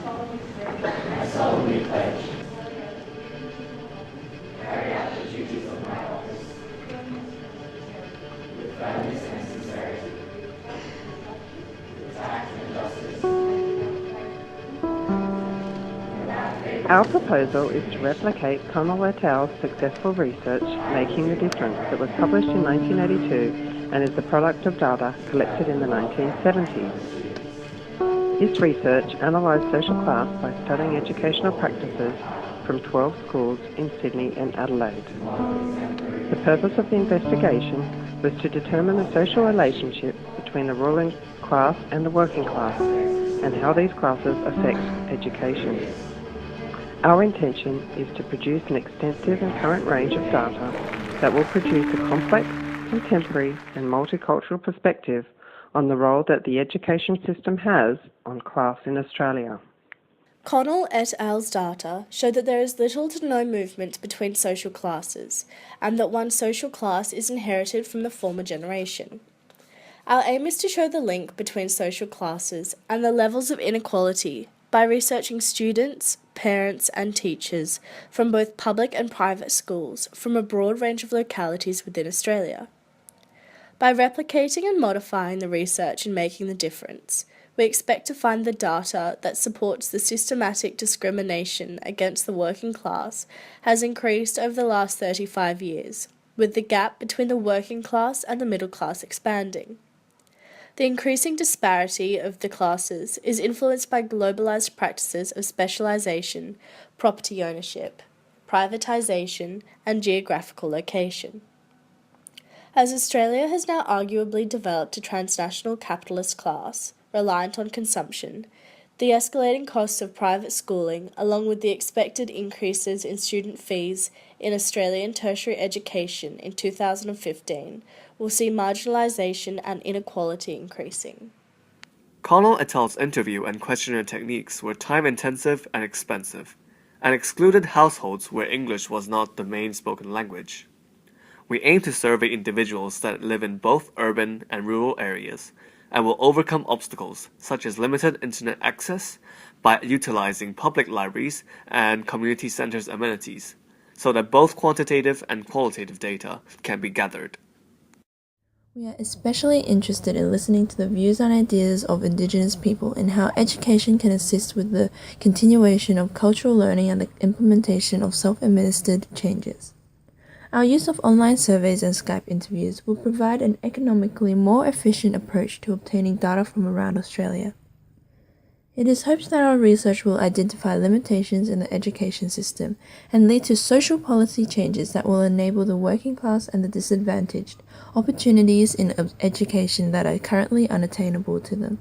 I solemnly pledge to carry out the duties of my office with firmness and sincerity, with tact and justice, without favor. Our proposal is to replicate Connell et al.'s successful research, Making a Difference, that was published in 1982 and is the product of data collected in the 1970s. This research analysed social class by studying educational practices from 12 schools in Sydney and Adelaide. The purpose of the investigation was to determine the social relationship between the ruling class and the working class and how these classes affect education. Our intention is to produce an extensive and current range of data that will produce a complex, contemporary and multicultural perspective on the role that the education system has on class in Australia. Connell et al.'s data showed that there is little to no movement between social classes, and that one social class is inherited from the former generation. Our aim is to show the link between social classes and the levels of inequality by researching students, parents and teachers from both public and private schools from a broad range of localities within Australia. By replicating and modifying the research and making the difference, we expect to find the data that supports the systematic discrimination against the working class has increased over the last 35 years, with the gap between the working class and the middle class expanding. The increasing disparity of the classes is influenced by globalised practices of specialisation, property ownership, privatisation and geographical location. As Australia has now arguably developed a transnational capitalist class, reliant on consumption, the escalating costs of private schooling, along with the expected increases in student fees in Australian tertiary education in 2015, will see marginalisation and inequality increasing. Connell et al.'s interview and questionnaire techniques were time-intensive and expensive, and excluded households where English was not the main spoken language. We aim to survey individuals that live in both urban and rural areas, and will overcome obstacles such as limited internet access by utilizing public libraries and community centers' amenities, so that both quantitative and qualitative data can be gathered. We are especially interested in listening to the views and ideas of Indigenous people and how education can assist with the continuation of cultural learning and the implementation of self-administered changes. Our use of online surveys and Skype interviews will provide an economically more efficient approach to obtaining data from around Australia. It is hoped that our research will identify limitations in the education system and lead to social policy changes that will enable the working class and the disadvantaged opportunities in education that are currently unattainable to them.